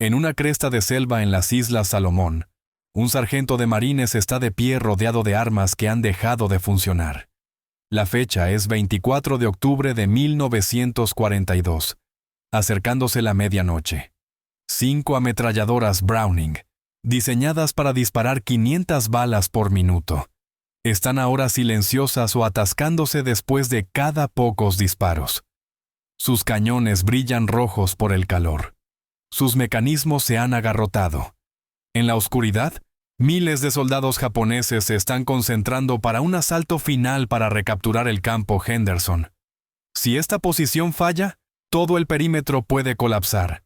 En una cresta de selva en las Islas Salomón, un sargento de marines está de pie rodeado de armas que han dejado de funcionar. La fecha es 24 de octubre de 1942, acercándose la medianoche. 5 ametralladoras Browning, diseñadas para disparar 500 balas por minuto, están ahora silenciosas o atascándose después de cada pocos disparos. Sus cañones brillan rojos por el calor. Sus mecanismos se han agarrotado. En la oscuridad, miles de soldados japoneses se están concentrando para un asalto final para recapturar el campo Henderson. Si esta posición falla, todo el perímetro puede colapsar.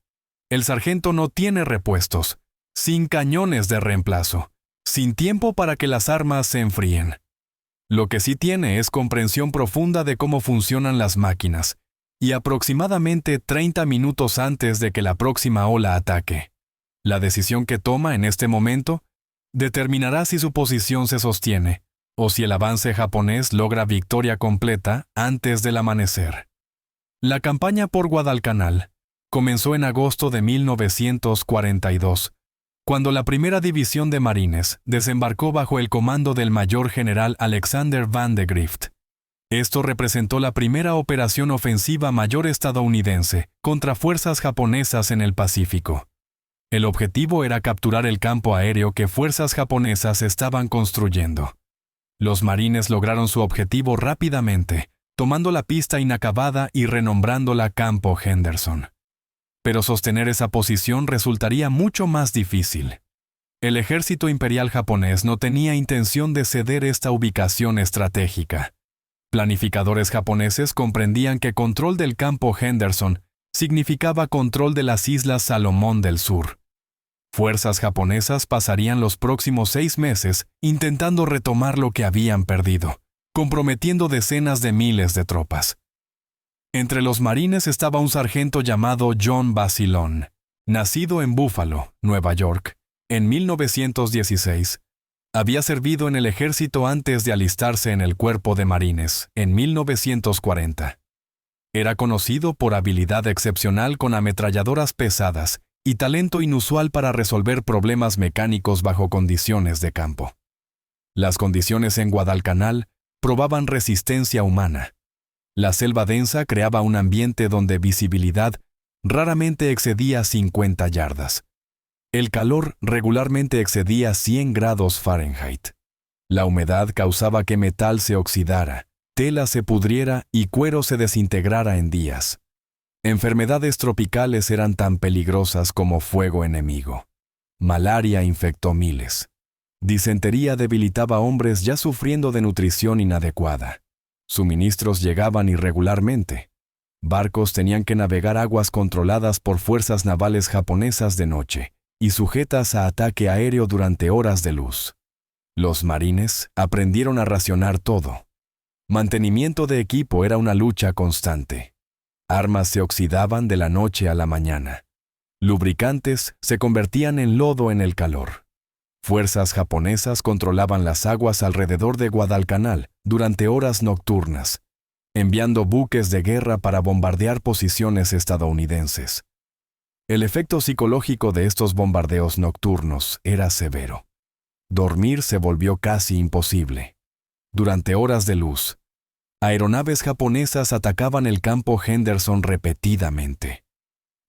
El sargento no tiene repuestos, sin cañones de reemplazo, sin tiempo para que las armas se enfríen. Lo que sí tiene es comprensión profunda de cómo funcionan las máquinas, y aproximadamente 30 minutos antes de que la próxima ola ataque. La decisión que toma en este momento determinará si su posición se sostiene o si el avance japonés logra victoria completa antes del amanecer. La campaña por Guadalcanal comenzó en agosto de 1942, cuando la primera división de marines desembarcó bajo el comando del mayor general Alexander Van de Grift. Esto representó la primera operación ofensiva mayor estadounidense contra fuerzas japonesas en el Pacífico. El objetivo era capturar el campo aéreo que fuerzas japonesas estaban construyendo. Los marines lograron su objetivo rápidamente, tomando la pista inacabada y renombrándola Campo Henderson. Pero sostener esa posición resultaría mucho más difícil. El ejército imperial japonés no tenía intención de ceder esta ubicación estratégica. Planificadores japoneses comprendían que control del campo Henderson significaba control de las Islas Salomón del Sur. Fuerzas japonesas pasarían los próximos 6 meses intentando retomar lo que habían perdido, comprometiendo decenas de miles de tropas. Entre los marines estaba un sargento llamado John Basilone, nacido en Buffalo, Nueva York, en 1916. Había servido en el ejército antes de alistarse en el Cuerpo de Marines, en 1940. Era conocido por habilidad excepcional con ametralladoras pesadas y talento inusual para resolver problemas mecánicos bajo condiciones de campo. Las condiciones en Guadalcanal probaban resistencia humana. La selva densa creaba un ambiente donde visibilidad raramente excedía 50 yardas. El calor regularmente excedía 100 grados Fahrenheit. La humedad causaba que metal se oxidara, tela se pudriera y cuero se desintegrara en días. Enfermedades tropicales eran tan peligrosas como fuego enemigo. Malaria infectó miles. Disentería debilitaba a hombres ya sufriendo de nutrición inadecuada. Suministros llegaban irregularmente. Barcos tenían que navegar aguas controladas por fuerzas navales japonesas de noche y sujetas a ataque aéreo durante horas de luz. Los marines aprendieron a racionar todo. Mantenimiento de equipo era una lucha constante. Armas se oxidaban de la noche a la mañana. Lubricantes se convertían en lodo en el calor. Fuerzas japonesas controlaban las aguas alrededor de Guadalcanal durante horas nocturnas, enviando buques de guerra para bombardear posiciones estadounidenses. El efecto psicológico de estos bombardeos nocturnos era severo. Dormir se volvió casi imposible. Durante horas de luz, aeronaves japonesas atacaban el campo Henderson repetidamente.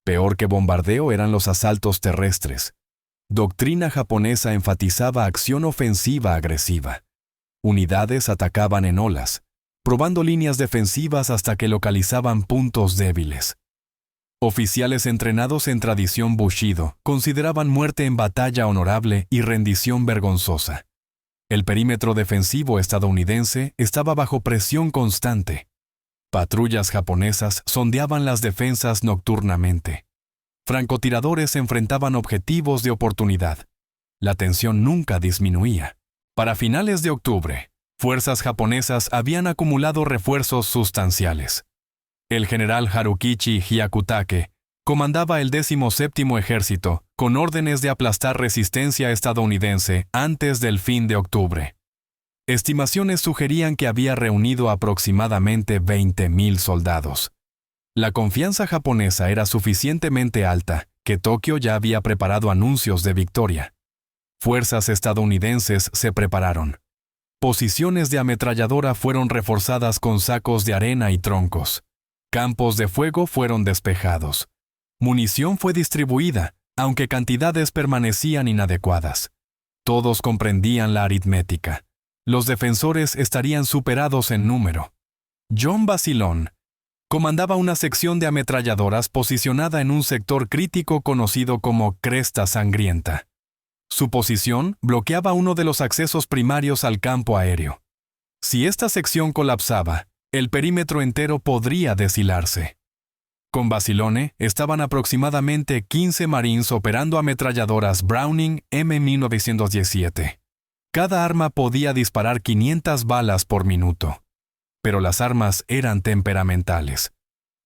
Peor que bombardeo eran los asaltos terrestres. Doctrina japonesa enfatizaba acción ofensiva agresiva. Unidades atacaban en olas, probando líneas defensivas hasta que localizaban puntos débiles. Oficiales entrenados en tradición Bushido consideraban muerte en batalla honorable y rendición vergonzosa. El perímetro defensivo estadounidense estaba bajo presión constante. Patrullas japonesas sondeaban las defensas nocturnamente. Francotiradores enfrentaban objetivos de oportunidad. La tensión nunca disminuía. Para finales de octubre, fuerzas japonesas habían acumulado refuerzos sustanciales. El general Harukichi Hyakutake comandaba el 17º Ejército con órdenes de aplastar resistencia estadounidense antes del fin de octubre. Estimaciones sugerían que había reunido aproximadamente 20,000 soldados. La confianza japonesa era suficientemente alta que Tokio ya había preparado anuncios de victoria. Fuerzas estadounidenses se prepararon. Posiciones de ametralladora fueron reforzadas con sacos de arena y troncos. Campos de fuego fueron despejados. Munición fue distribuida, aunque cantidades permanecían inadecuadas. Todos comprendían la aritmética. Los defensores estarían superados en número. John Basilone comandaba una sección de ametralladoras posicionada en un sector crítico conocido como Cresta Sangrienta. Su posición bloqueaba uno de los accesos primarios al campo aéreo. Si esta sección colapsaba, el perímetro entero podría deshilarse. Con Basilone estaban aproximadamente 15 Marines operando ametralladoras Browning M1917. Cada arma podía disparar 500 balas por minuto. Pero las armas eran temperamentales.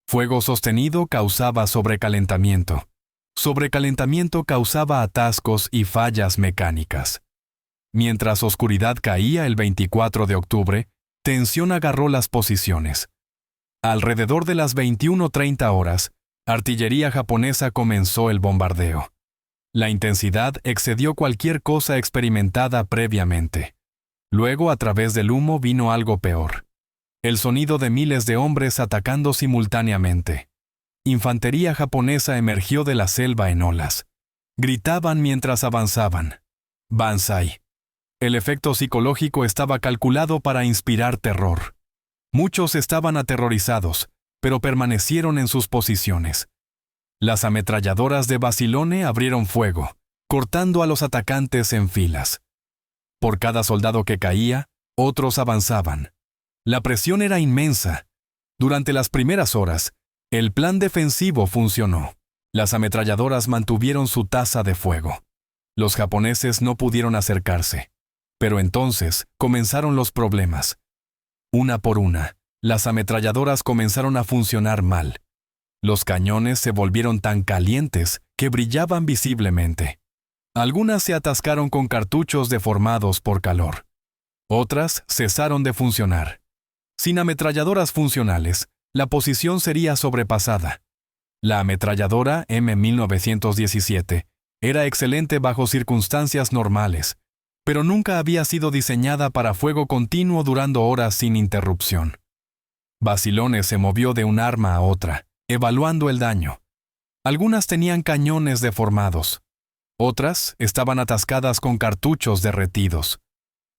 Fuego sostenido causaba sobrecalentamiento. Sobrecalentamiento causaba atascos y fallas mecánicas. Mientras oscuridad caía el 24 de octubre, tensión agarró las posiciones. Alrededor de las 21:30 horas, artillería japonesa comenzó el bombardeo. La intensidad excedió cualquier cosa experimentada previamente. Luego, a través del humo, vino algo peor. El sonido de miles de hombres atacando simultáneamente. Infantería japonesa emergió de la selva en olas. Gritaban mientras avanzaban. Banzai. El efecto psicológico estaba calculado para inspirar terror. Muchos estaban aterrorizados, pero permanecieron en sus posiciones. Las ametralladoras de Basilone abrieron fuego, cortando a los atacantes en filas. Por cada soldado que caía, otros avanzaban. La presión era inmensa. Durante las primeras horas, el plan defensivo funcionó. Las ametralladoras mantuvieron su tasa de fuego. Los japoneses no pudieron acercarse. Pero entonces comenzaron los problemas. Una por una, las ametralladoras comenzaron a funcionar mal. Los cañones se volvieron tan calientes que brillaban visiblemente. Algunas se atascaron con cartuchos deformados por calor. Otras cesaron de funcionar. Sin ametralladoras funcionales, la posición sería sobrepasada. La ametralladora M1917 era excelente bajo circunstancias normales, pero nunca había sido diseñada para fuego continuo durando horas sin interrupción. Basilone se movió de un arma a otra, evaluando el daño. Algunas tenían cañones deformados. Otras estaban atascadas con cartuchos derretidos.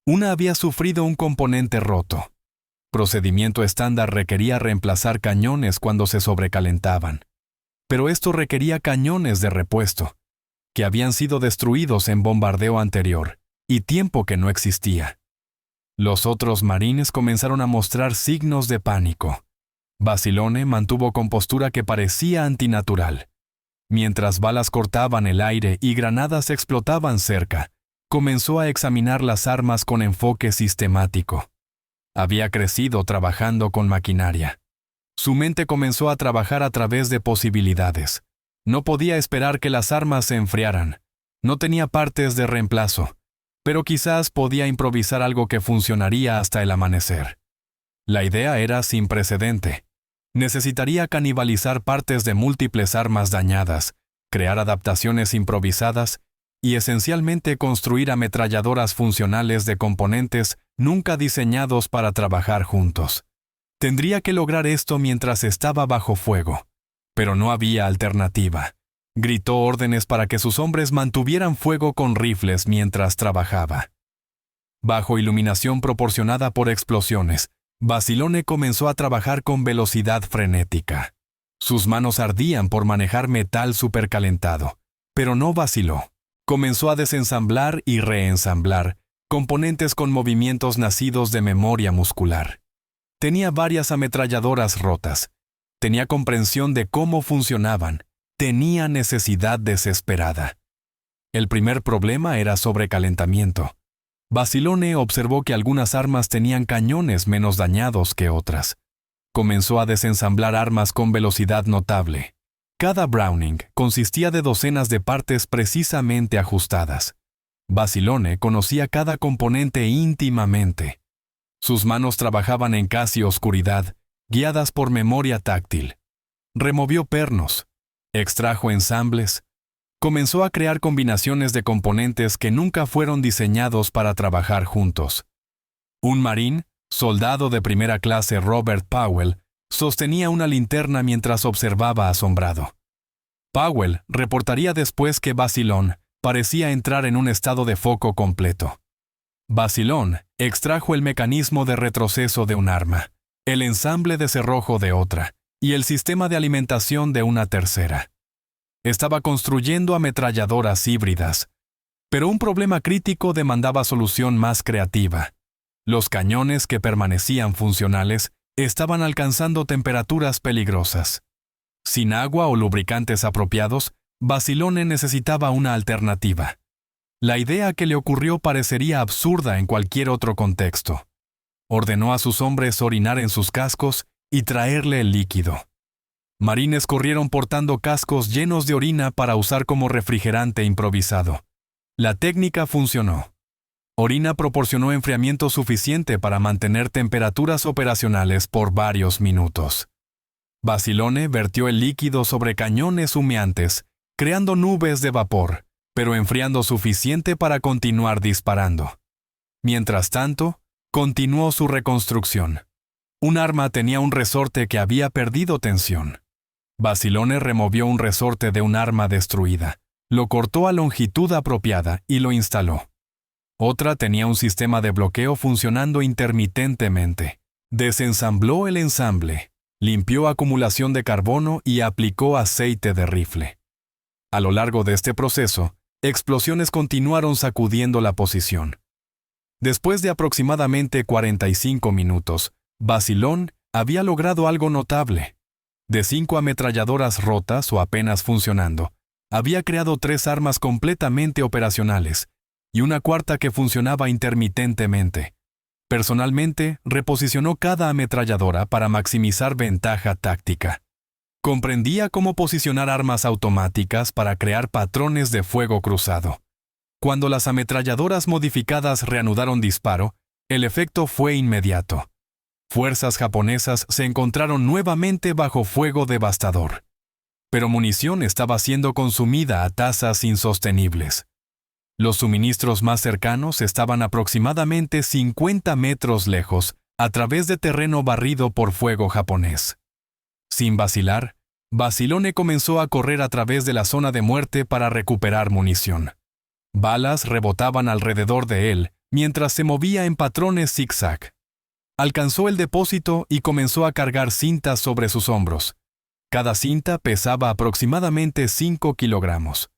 Una había sufrido un componente roto. Procedimiento estándar requería reemplazar cañones cuando se sobrecalentaban. Pero esto requería cañones de repuesto, que habían sido destruidos en bombardeo anterior, y tiempo que no existía. Los otros marines comenzaron a mostrar signos de pánico. Basilone mantuvo compostura que parecía antinatural. Mientras balas cortaban el aire y granadas explotaban cerca, comenzó a examinar las armas con enfoque sistemático. Había crecido trabajando con maquinaria. Su mente comenzó a trabajar a través de posibilidades. No podía esperar que las armas se enfriaran. No tenía partes de reemplazo, pero quizás podía improvisar algo que funcionaría hasta el amanecer. La idea era sin precedente. Necesitaría canibalizar partes de múltiples armas dañadas, crear adaptaciones improvisadas y esencialmente construir ametralladoras funcionales de componentes nunca diseñados para trabajar juntos. Tendría que lograr esto mientras estaba bajo fuego, pero no había alternativa. Gritó órdenes para que sus hombres mantuvieran fuego con rifles mientras trabajaba. Bajo iluminación proporcionada por explosiones, Basilone comenzó a trabajar con velocidad frenética. Sus manos ardían por manejar metal supercalentado, pero no vaciló. Comenzó a desensamblar y reensamblar componentes con movimientos nacidos de memoria muscular. Tenía varias ametralladoras rotas. Tenía comprensión de cómo funcionaban. Tenía necesidad desesperada. El primer problema era sobrecalentamiento. Basilone observó que algunas armas tenían cañones menos dañados que otras. Comenzó a desensamblar armas con velocidad notable. Cada Browning consistía de docenas de partes precisamente ajustadas. Basilone conocía cada componente íntimamente. Sus manos trabajaban en casi oscuridad, guiadas por memoria táctil. removió pernos, extrajo ensambles, comenzó a crear combinaciones de componentes que nunca fueron diseñados para trabajar juntos. Un marín, soldado de primera clase Robert Powell, sostenía una linterna mientras observaba asombrado. Powell reportaría después que Basilone parecía entrar en un estado de foco completo. Basilone extrajo el mecanismo de retroceso de un arma, el ensamble de cerrojo de otra y el sistema de alimentación de una tercera. Estaba construyendo ametralladoras híbridas, pero un problema crítico demandaba solución más creativa. Los cañones que permanecían funcionales estaban alcanzando temperaturas peligrosas. Sin agua o lubricantes apropiados, Basilone necesitaba una alternativa. La idea que le ocurrió parecería absurda en cualquier otro contexto. Ordenó a sus hombres orinar en sus cascos y traerle el líquido. Marines corrieron portando cascos llenos de orina para usar como refrigerante improvisado. La técnica funcionó. Orina proporcionó enfriamiento suficiente para mantener temperaturas operacionales por varios minutos. Basilone vertió el líquido sobre cañones humeantes, creando nubes de vapor, pero enfriando suficiente para continuar disparando. Mientras tanto, continuó su reconstrucción. Un arma tenía un resorte que había perdido tensión. Basilone removió un resorte de un arma destruida, lo cortó a longitud apropiada y lo instaló. Otra tenía un sistema de bloqueo funcionando intermitentemente. Desensambló el ensamble, limpió acumulación de carbono y aplicó aceite de rifle. A lo largo de este proceso, explosiones continuaron sacudiendo la posición. Después de aproximadamente 45 minutos, Basilone había logrado algo notable. De 5 ametralladoras rotas o apenas funcionando, había creado 3 armas completamente operacionales y una cuarta que funcionaba intermitentemente. Personalmente, reposicionó cada ametralladora para maximizar ventaja táctica. Comprendía cómo posicionar armas automáticas para crear patrones de fuego cruzado. Cuando las ametralladoras modificadas reanudaron disparo, el efecto fue inmediato. Fuerzas japonesas se encontraron nuevamente bajo fuego devastador. Pero munición estaba siendo consumida a tasas insostenibles. Los suministros más cercanos estaban aproximadamente 50 metros lejos, a través de terreno barrido por fuego japonés. Sin vacilar, Basilone comenzó a correr a través de la zona de muerte para recuperar munición. Balas rebotaban alrededor de él mientras se movía en patrones zigzag. Alcanzó el depósito y comenzó a cargar cintas sobre sus hombros. Cada cinta pesaba aproximadamente 5 kilogramos.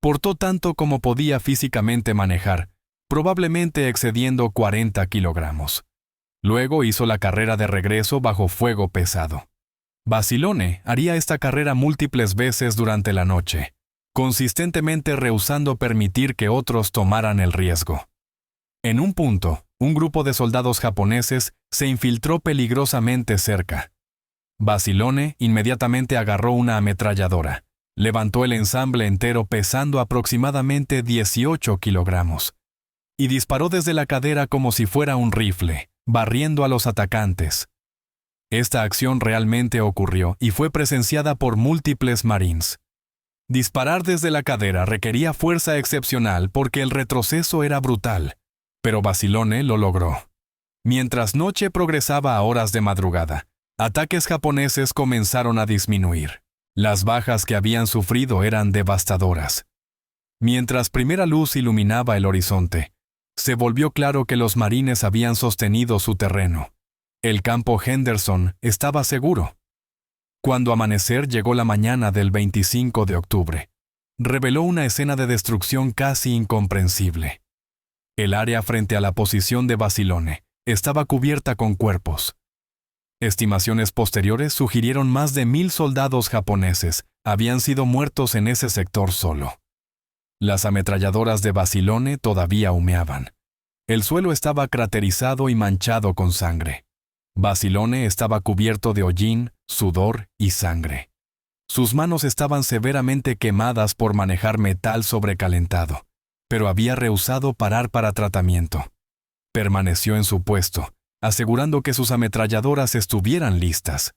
Portó tanto como podía físicamente manejar, probablemente excediendo 40 kilogramos. Luego hizo la carrera de regreso bajo fuego pesado. Basilone haría esta carrera múltiples veces durante la noche, consistentemente rehusando permitir que otros tomaran el riesgo. En un punto, un grupo de soldados japoneses se infiltró peligrosamente cerca. Basilone inmediatamente agarró una ametralladora. Levantó el ensamble entero pesando aproximadamente 18 kilogramos y disparó desde la cadera como si fuera un rifle, barriendo a los atacantes. Esta acción realmente ocurrió y fue presenciada por múltiples marines. Disparar desde la cadera requería fuerza excepcional porque el retroceso era brutal, pero Basilone lo logró. Mientras noche progresaba a horas de madrugada, ataques japoneses comenzaron a disminuir. Las bajas que habían sufrido eran devastadoras. Mientras primera luz iluminaba el horizonte, se volvió claro que los marines habían sostenido su terreno. El campo Henderson estaba seguro. Cuando amanecer llegó la mañana del 25 de octubre, reveló una escena de destrucción casi incomprensible. El área frente a la posición de Basilone estaba cubierta con cuerpos. Estimaciones posteriores sugirieron más de 1000 soldados japoneses habían sido muertos en ese sector solo. Las ametralladoras de Basilone todavía humeaban. El suelo estaba craterizado y manchado con sangre. Basilone estaba cubierto de hollín, sudor y sangre. Sus manos estaban severamente quemadas por manejar metal sobrecalentado, pero había rehusado parar para tratamiento. Permaneció en su puesto, asegurando que sus ametralladoras estuvieran listas.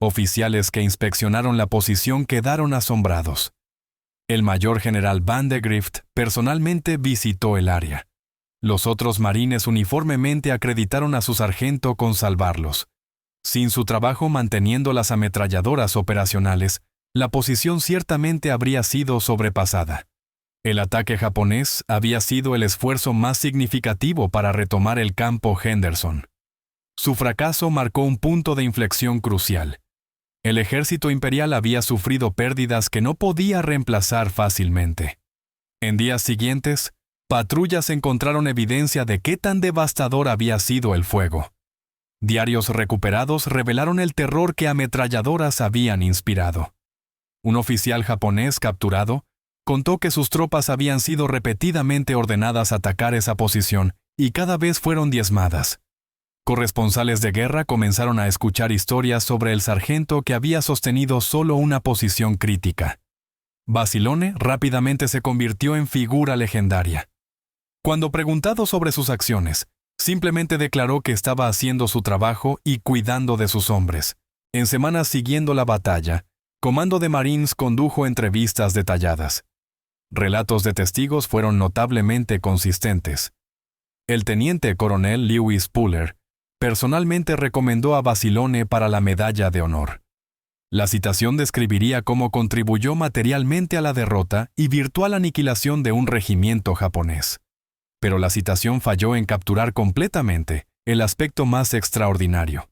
Oficiales que inspeccionaron la posición quedaron asombrados. El mayor general Vandegrift personalmente visitó el área. Los otros marines uniformemente acreditaron a su sargento con salvarlos. Sin su trabajo manteniendo las ametralladoras operacionales, la posición ciertamente habría sido sobrepasada. El ataque japonés había sido el esfuerzo más significativo para retomar el campo Henderson. Su fracaso marcó un punto de inflexión crucial. El ejército imperial había sufrido pérdidas que no podía reemplazar fácilmente. En días siguientes, patrullas encontraron evidencia de qué tan devastador había sido el fuego. Diarios recuperados revelaron el terror que ametralladoras habían inspirado. Un oficial japonés capturado contó que sus tropas habían sido repetidamente ordenadas a atacar esa posición y cada vez fueron diezmadas. Corresponsales de guerra comenzaron a escuchar historias sobre el sargento que había sostenido solo una posición crítica. Basilone rápidamente se convirtió en figura legendaria. Cuando preguntado sobre sus acciones, simplemente declaró que estaba haciendo su trabajo y cuidando de sus hombres. En semanas siguiendo la batalla, Comando de Marines condujo entrevistas detalladas. Relatos de testigos fueron notablemente consistentes. El teniente coronel Lewis Puller personalmente recomendó a Basilone para la Medalla de Honor. La citación describiría cómo contribuyó materialmente a la derrota y virtual aniquilación de un regimiento japonés. Pero la citación falló en capturar completamente el aspecto más extraordinario: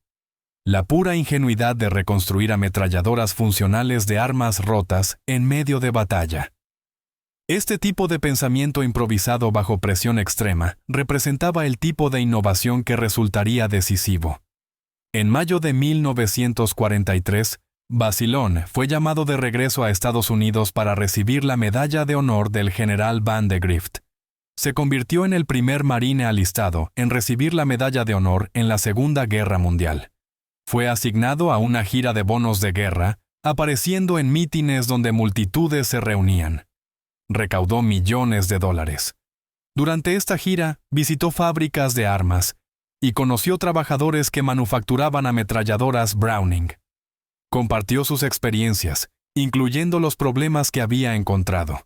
la pura ingenuidad de reconstruir ametralladoras funcionales de armas rotas en medio de batalla. Este tipo de pensamiento improvisado bajo presión extrema representaba el tipo de innovación que resultaría decisivo. En mayo de 1943, Basilone fue llamado de regreso a Estados Unidos para recibir la Medalla de Honor del general Vandegrift. Se convirtió en el primer marine alistado en recibir la Medalla de Honor en la Segunda Guerra Mundial. Fue asignado a una gira de bonos de guerra, apareciendo en mítines donde multitudes se reunían. Recaudó millones de dólares. Durante esta gira, visitó fábricas de armas y conoció trabajadores que manufacturaban ametralladoras Browning. Compartió sus experiencias, incluyendo los problemas que había encontrado.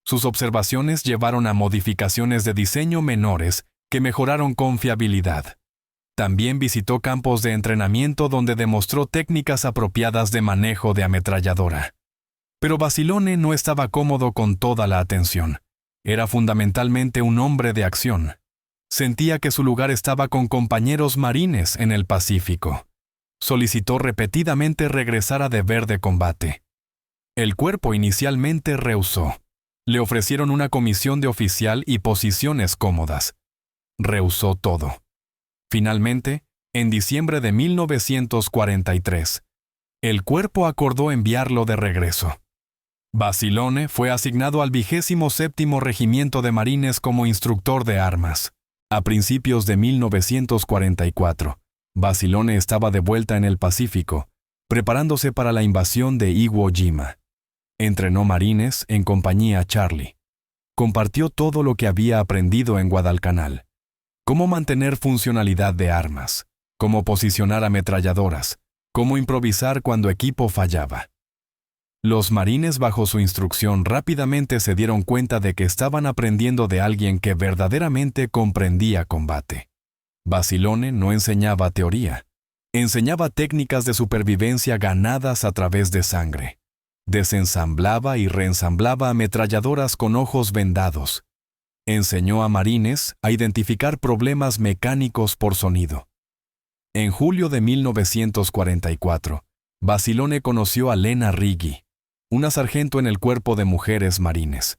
Sus observaciones llevaron a modificaciones de diseño menores que mejoraron confiabilidad. También visitó campos de entrenamiento donde demostró técnicas apropiadas de manejo de ametralladora. Pero Basilone no estaba cómodo con toda la atención. Era fundamentalmente un hombre de acción. Sentía que su lugar estaba con compañeros marines en el Pacífico. Solicitó repetidamente regresar a deber de combate. El cuerpo inicialmente rehusó. Le ofrecieron una comisión de oficial y posiciones cómodas. Rehusó todo. Finalmente, en diciembre de 1943, el cuerpo acordó enviarlo de regreso. Basilone fue asignado al 27º Regimiento de Marines como instructor de armas. A principios de 1944, Basilone estaba de vuelta en el Pacífico, preparándose para la invasión de Iwo Jima. Entrenó marines en compañía Charlie. Compartió todo lo que había aprendido en Guadalcanal. Cómo mantener funcionalidad de armas, cómo posicionar ametralladoras, cómo improvisar cuando equipo fallaba. Los marines bajo su instrucción rápidamente se dieron cuenta de que estaban aprendiendo de alguien que verdaderamente comprendía combate. Basilone no enseñaba teoría. Enseñaba técnicas de supervivencia ganadas a través de sangre. Desensamblaba y reensamblaba ametralladoras con ojos vendados. Enseñó a marines a identificar problemas mecánicos por sonido. En julio de 1944, Basilone conoció a Lena Riggi, una sargento en el cuerpo de mujeres marines.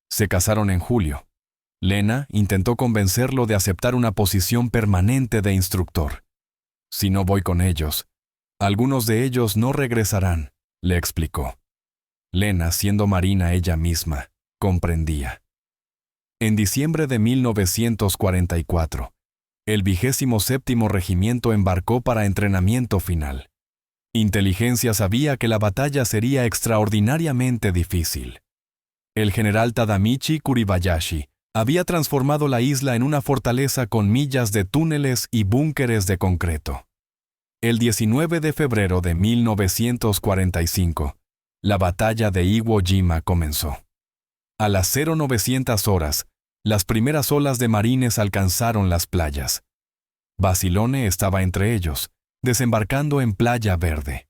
Se casaron en julio. Lena intentó convencerlo de aceptar una posición permanente de instructor. «Si no voy con ellos, algunos de ellos no regresarán», le explicó. Lena, siendo marina ella misma, comprendía. En diciembre de 1944, el 27º Regimiento embarcó para entrenamiento final. Inteligencia sabía que la batalla sería extraordinariamente difícil. El general Tadamichi Kuribayashi había transformado la isla en una fortaleza con millas de túneles y búnkeres de concreto. El 19 de febrero de 1945, la batalla de Iwo Jima comenzó. A las 0900 horas, las primeras olas de marines alcanzaron las playas. Basilone estaba entre ellos, desembarcando en Playa Verde.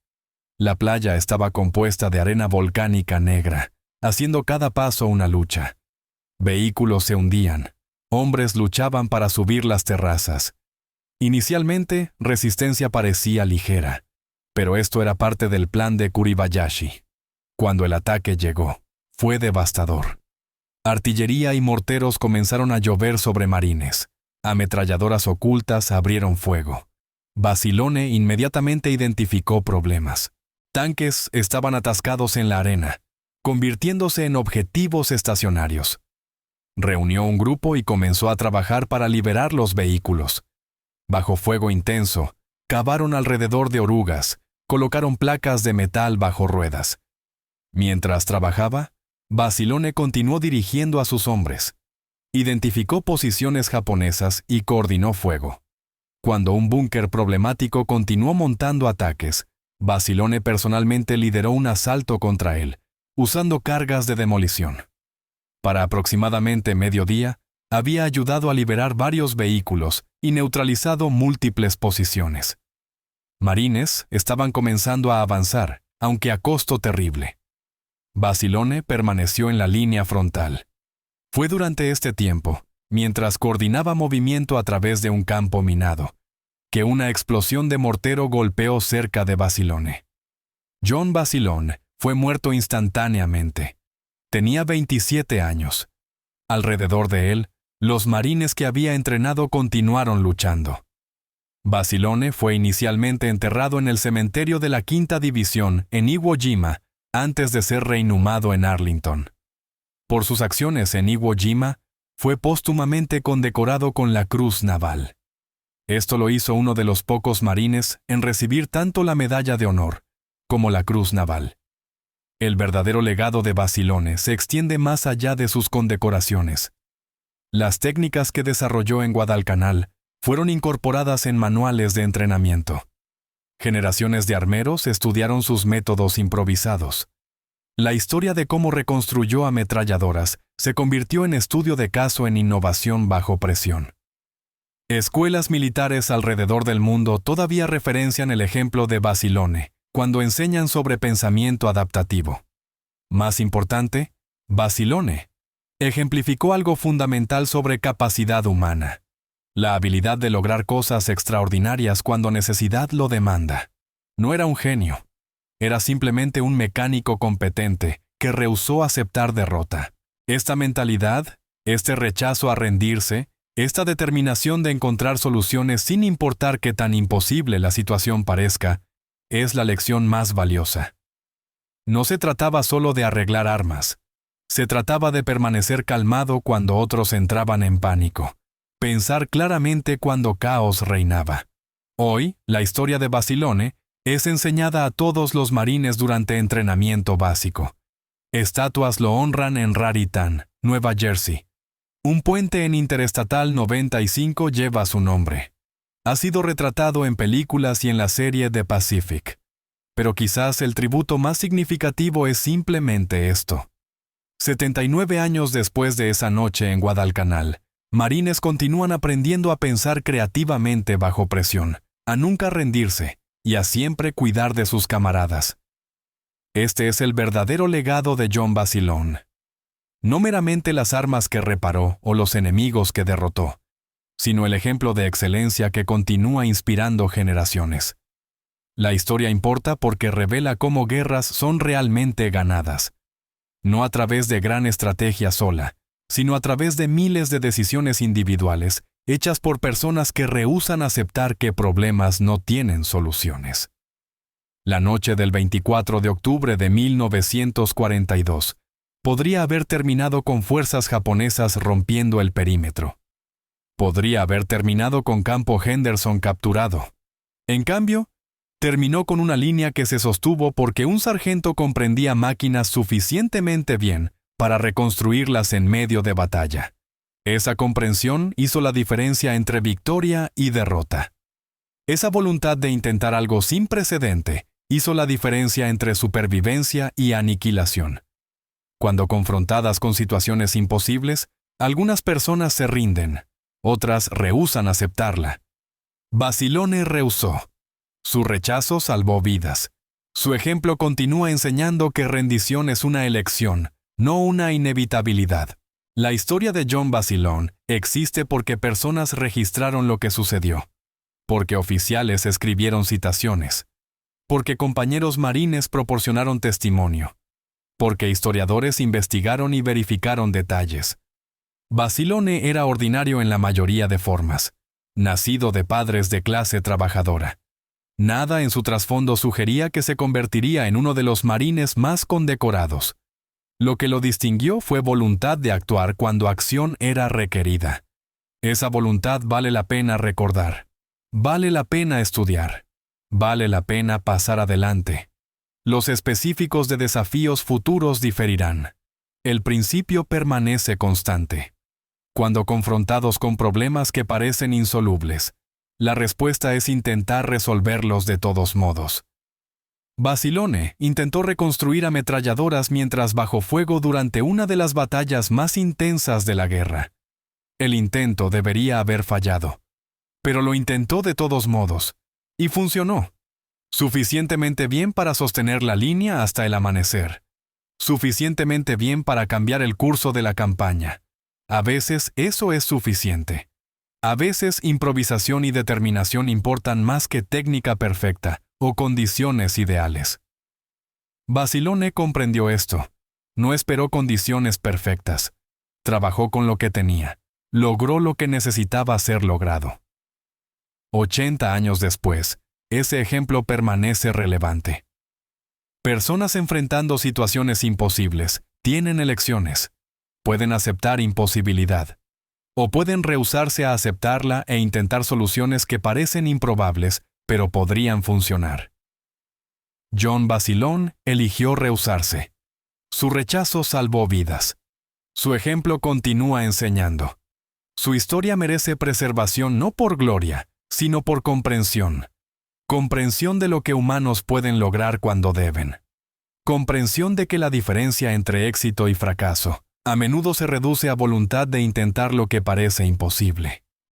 La playa estaba compuesta de arena volcánica negra, haciendo cada paso una lucha. Vehículos se hundían, hombres luchaban para subir las terrazas. Inicialmente, resistencia parecía ligera, pero esto era parte del plan de Kuribayashi. Cuando el ataque llegó, fue devastador. Artillería y morteros comenzaron a llover sobre marines. Ametralladoras ocultas abrieron fuego. Basilone inmediatamente identificó problemas. Tanques estaban atascados en la arena, convirtiéndose en objetivos estacionarios. Reunió un grupo y comenzó a trabajar para liberar los vehículos. Bajo fuego intenso, cavaron alrededor de orugas, colocaron placas de metal bajo ruedas. Mientras trabajaba, Basilone continuó dirigiendo a sus hombres. Identificó posiciones japonesas y coordinó fuego. Cuando un búnker problemático continuó montando ataques, Basilone personalmente lideró un asalto contra él, usando cargas de demolición. Para aproximadamente mediodía, había ayudado a liberar varios vehículos y neutralizado múltiples posiciones. Marines estaban comenzando a avanzar, aunque a costo terrible. Basilone permaneció en la línea frontal. Fue durante este tiempo, mientras coordinaba movimiento a través de un campo minado, que una explosión de mortero golpeó cerca de Basilone. John Basilone fue muerto instantáneamente. Tenía 27 años. Alrededor de él, los marines que había entrenado continuaron luchando. Basilone fue inicialmente enterrado en el cementerio de la Quinta División en Iwo Jima antes de ser reinhumado en Arlington. Por sus acciones en Iwo Jima, fue póstumamente condecorado con la Cruz Naval. Esto lo hizo uno de los pocos marines en recibir tanto la Medalla de Honor como la Cruz Naval. El verdadero legado de Basilone se extiende más allá de sus condecoraciones. Las técnicas que desarrolló en Guadalcanal fueron incorporadas en manuales de entrenamiento. Generaciones de armeros estudiaron sus métodos improvisados. La historia de cómo reconstruyó ametralladoras se convirtió en estudio de caso en innovación bajo presión. Escuelas militares alrededor del mundo todavía referencian el ejemplo de Basilone cuando enseñan sobre pensamiento adaptativo. Más importante, Basilone ejemplificó algo fundamental sobre capacidad humana: la habilidad de lograr cosas extraordinarias cuando necesidad lo demanda. No era un genio. Era simplemente un mecánico competente que rehusó aceptar derrota. Esta mentalidad, este rechazo a rendirse, esta determinación de encontrar soluciones sin importar qué tan imposible la situación parezca, es la lección más valiosa. No se trataba solo de arreglar armas. Se trataba de permanecer calmado cuando otros entraban en pánico. Pensar claramente cuando caos reinaba. Hoy, la historia de Basilone es enseñada a todos los marines durante entrenamiento básico. Estatuas lo honran en Raritan, Nueva Jersey. Un puente en Interestatal 95 lleva su nombre. Ha sido retratado en películas y en la serie The Pacific. Pero quizás el tributo más significativo es simplemente esto. 79 años después de esa noche en Guadalcanal, marines continúan aprendiendo a pensar creativamente bajo presión, a nunca rendirse y a siempre cuidar de sus camaradas. Este es el verdadero legado de John Basilone. No meramente las armas que reparó o los enemigos que derrotó, sino el ejemplo de excelencia que continúa inspirando generaciones. La historia importa porque revela cómo guerras son realmente ganadas. No a través de gran estrategia sola, sino a través de miles de decisiones individuales hechas por personas que rehúsan aceptar que problemas no tienen soluciones. La noche del 24 de octubre de 1942 podría haber terminado con fuerzas japonesas rompiendo el perímetro. Podría haber terminado con Campo Henderson capturado. En cambio, terminó con una línea que se sostuvo porque un sargento comprendía máquinas suficientemente bien para reconstruirlas en medio de batalla. Esa comprensión hizo la diferencia entre victoria y derrota. Esa voluntad de intentar algo sin precedente hizo la diferencia entre supervivencia y aniquilación. Cuando confrontadas con situaciones imposibles, algunas personas se rinden, otras rehúsan aceptarla. Basilone rehusó. Su rechazo salvó vidas. Su ejemplo continúa enseñando que rendición es una elección, no una inevitabilidad. La historia de John Basilone existe porque personas registraron lo que sucedió, porque oficiales escribieron citaciones, porque compañeros marines proporcionaron testimonio, porque historiadores investigaron y verificaron detalles. Basilone era ordinario en la mayoría de formas, nacido de padres de clase trabajadora. Nada en su trasfondo sugería que se convertiría en uno de los marines más condecorados. Lo que lo distinguió fue voluntad de actuar cuando acción era requerida. Esa voluntad vale la pena recordar. Vale la pena estudiar. Vale la pena pasar adelante. Los específicos de desafíos futuros diferirán. El principio permanece constante. Cuando confrontados con problemas que parecen insolubles, la respuesta es intentar resolverlos de todos modos. Basilone intentó reconstruir ametralladoras mientras bajo fuego durante una de las batallas más intensas de la guerra. El intento debería haber fallado, pero lo intentó de todos modos, y funcionó. Suficientemente bien para sostener la línea hasta el amanecer. Suficientemente bien para cambiar el curso de la campaña. A veces eso es suficiente. A veces improvisación y determinación importan más que técnica perfecta o condiciones ideales. Basilone comprendió esto. No esperó condiciones perfectas. Trabajó con lo que tenía. Logró lo que necesitaba ser logrado. 80 años después, ese ejemplo permanece relevante. Personas enfrentando situaciones imposibles tienen elecciones. Pueden aceptar imposibilidad. O pueden rehusarse a aceptarla e intentar soluciones que parecen improbables, pero podrían funcionar. John Basilone eligió rehusarse. Su rechazo salvó vidas. Su ejemplo continúa enseñando. Su historia merece preservación no por gloria, sino por comprensión. Comprensión de lo que humanos pueden lograr cuando deben. Comprensión de que la diferencia entre éxito y fracaso a menudo se reduce a voluntad de intentar lo que parece imposible.